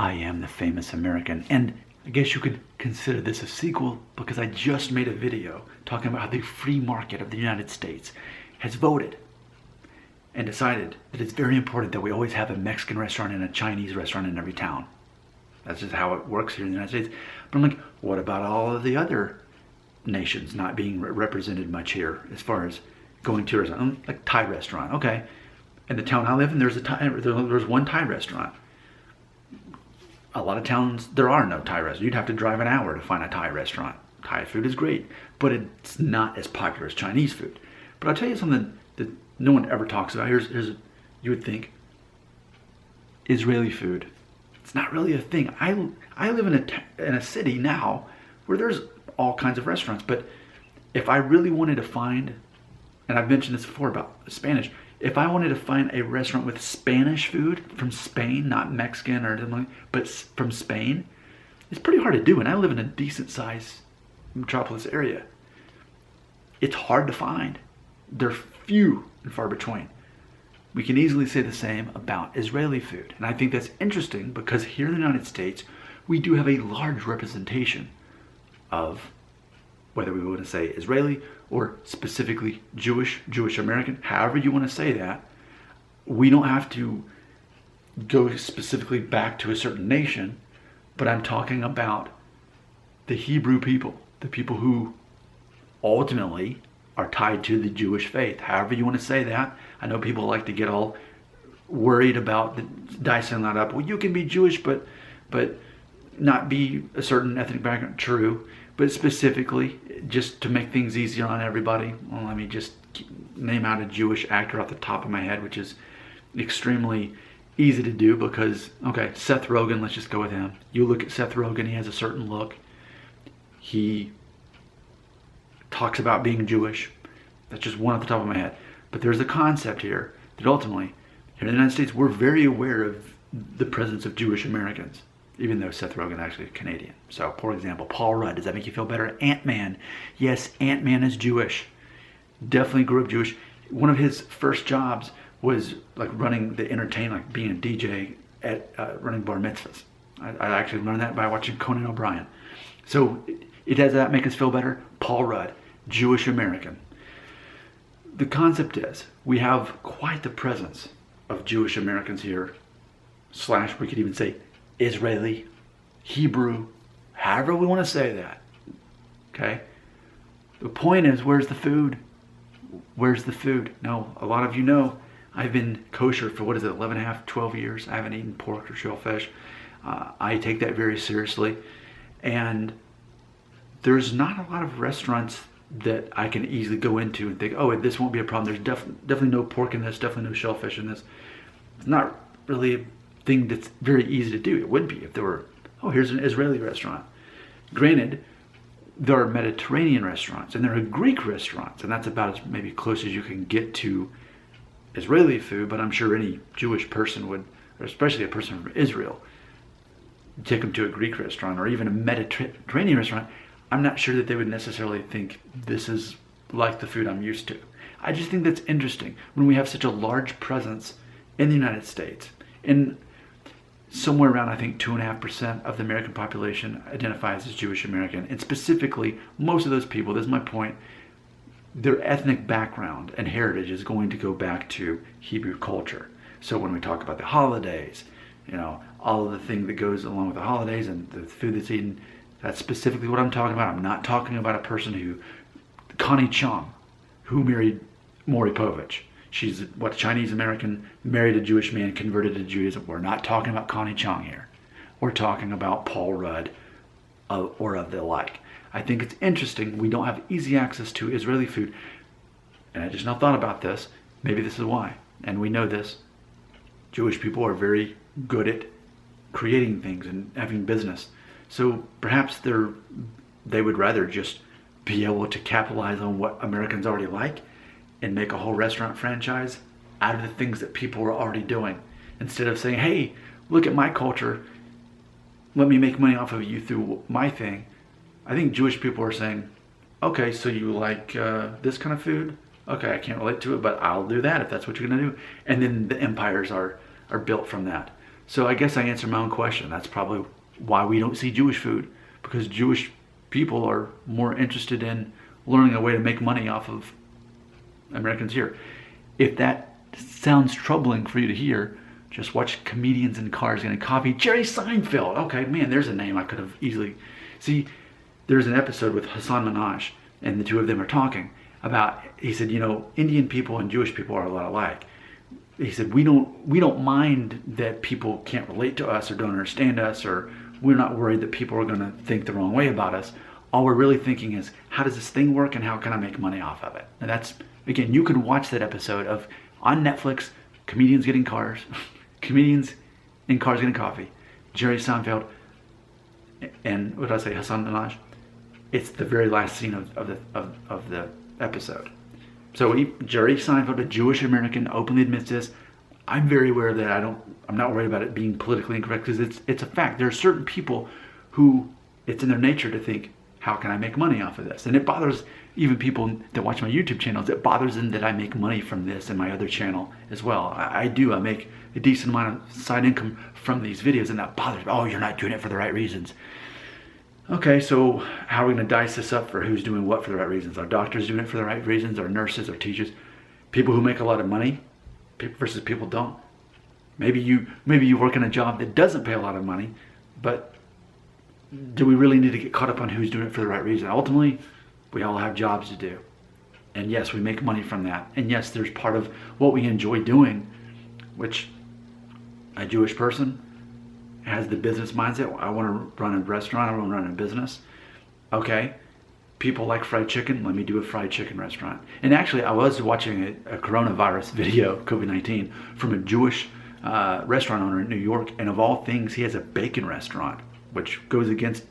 I Am the Famous American. And I guess you could consider this a sequel because I just made a video talking about how the free market of the United States has voted and decided that it's very important that we always have a Mexican restaurant and a Chinese restaurant in every town. That's just how it works here in the United States. But I'm like, what about all of the other nations not being represented much here as far as going to a restaurant? Like Thai restaurant, okay. In the town I live in, there's one Thai restaurant. A lot of towns, there are no Thai restaurants. You'd have to drive an hour to find a Thai restaurant. Thai food is great, but it's not as popular as Chinese food. But I'll tell you something that no one ever talks about. You would think, Israeli food. It's not really a thing. I live in a city now where there's all kinds of restaurants, but if I really wanted to find, and I've mentioned this before about Spanish, if I wanted to find a restaurant with Spanish food from Spain, not Mexican or something, but from Spain, it's pretty hard to do. And I live in a decent sized metropolis area. It's hard to find. They're few and far between. We can easily say the same about Israeli food. And I think that's interesting because here in the United States, we do have a large representation of, whether we want to say Israeli or specifically Jewish American, however you want to say that. We don't have to go specifically back to a certain nation, but I'm talking about the Hebrew people, the people who ultimately are tied to the Jewish faith, however you want to say that. I know people like to get all worried about dicing that up. Well, you can be Jewish, but not be a certain ethnic background. True. But specifically, just to make things easier on everybody, well, let me just name out a Jewish actor off the top of my head, which is extremely easy to do because, okay, Seth Rogen, let's just go with him. You look at Seth Rogen, he has a certain look. He talks about being Jewish. That's just one off the top of my head. But there's a concept here that ultimately, here in the United States, we're very aware of the presence of Jewish Americans, even though Seth Rogen is actually Canadian. So, for example, Paul Rudd, does that make you feel better? Ant-Man. Yes, Ant-Man is Jewish. Definitely grew up Jewish. One of his first jobs was like running the entertainment, like being a DJ at running bar mitzvahs. I actually learned that by watching Conan O'Brien. So, does that make us feel better? Paul Rudd, Jewish American. The concept is, we have quite the presence of Jewish Americans here, / we could even say Israeli, Hebrew, however we want to say that, okay? The point is, where's the food? Where's the food? Now, a lot of you know, I've been kosher for, 11 and a half, 12 years. I haven't eaten pork or shellfish. I take that very seriously. And there's not a lot of restaurants that I can easily go into and think, oh, this won't be a problem. There's definitely no pork in this, definitely no shellfish in this. It's not really a thing that's very easy to do. It would be if there were, oh, here's an Israeli restaurant. Granted, there are Mediterranean restaurants and there are Greek restaurants, and that's about as maybe close as you can get to Israeli food, but I'm sure any Jewish person would, or especially a person from Israel, take them to a Greek restaurant or even a Mediterranean restaurant. I'm not sure that they would necessarily think this is like the food I'm used to. I just think that's interesting when we have such a large presence in the United States. And somewhere around, I think, 2.5% of the American population identifies as Jewish American. And specifically, most of those people, this is my point, their ethnic background and heritage is going to go back to Hebrew culture. So when we talk about the holidays, all of the thing that goes along with the holidays and the food that's eaten, that's specifically what I'm talking about. I'm not talking about a person Connie Chung, who married Maury Povich. She's what, Chinese American, married a Jewish man, converted to Judaism. We're not talking about Connie Chung here. We're talking about Paul Rudd or of the like. I think it's interesting we don't have easy access to Israeli food. And I just now thought about this. Maybe this is why. And we know this. Jewish people are very good at creating things and having business. So perhaps they would rather just be able to capitalize on what Americans already like and make a whole restaurant franchise out of the things that people are already doing. Instead of saying, hey, look at my culture, let me make money off of you through my thing. I think Jewish people are saying, okay, so you like this kind of food? Okay, I can't relate to it, but I'll do that if that's what you're gonna do. And then the empires are built from that. So I guess I answered my own question. That's probably why we don't see Jewish food, because Jewish people are more interested in learning a way to make money off of Americans here. If that sounds troubling for you to hear, just watch Comedians in Cars Getting Coffee. Jerry Seinfeld. Okay, man, there's a name I could have easily... See, there's an episode with Hassan Minhaj, and the two of them are talking about, he said, Indian people and Jewish people are a lot alike. He said, we don't mind that people can't relate to us or don't understand us, or we're not worried that people are going to think the wrong way about us. All we're really thinking is, how does this thing work and how can I make money off of it? And that's, again, you can watch that episode on Netflix, Comedians Getting Cars, Comedians in Cars Getting Coffee, Jerry Seinfeld, and what did I say, Hassan Minhaj? It's the very last scene of the episode. So Jerry Seinfeld, a Jewish American, openly admits this. I'm very aware of that. I'm not worried about it being politically incorrect, because it's a fact. There are certain people who it's in their nature to think, how can I make money off of this? And it bothers even people that watch my YouTube channels. It bothers them that I make money from this and my other channel as well. I do. I make a decent amount of side income from these videos, and that bothers me. Oh, you're not doing it for the right reasons. Okay, so how are we going to dice this up for who's doing what for the right reasons? Are doctors doing it for the right reasons? Are nurses or teachers? People who make a lot of money versus people don't? Maybe you work in a job that doesn't pay a lot of money, but do we really need to get caught up on who's doing it for the right reason? Ultimately, we all have jobs to do. And yes, we make money from that. And yes, there's part of what we enjoy doing, which a Jewish person has the business mindset. I want to run a restaurant. I want to run a business. Okay. People like fried chicken. Let me do a fried chicken restaurant. And actually, I was watching a coronavirus video, COVID-19, from a Jewish restaurant owner in New York. And of all things, he has a bacon restaurant, which goes against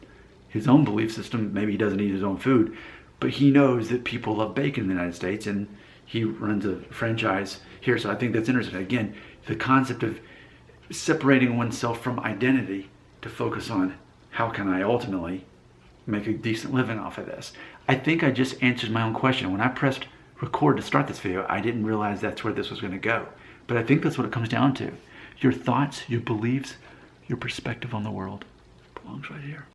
his own belief system. Maybe he doesn't eat his own food, but he knows that people love bacon in the United States, and he runs a franchise here. So I think that's interesting. Again, the concept of separating oneself from identity to focus on how can I ultimately make a decent living off of this. I think I just answered my own question. When I pressed record to start this video, I didn't realize that's where this was going to go. But I think that's what it comes down to. Your thoughts, your beliefs, your perspective on the world belongs right here.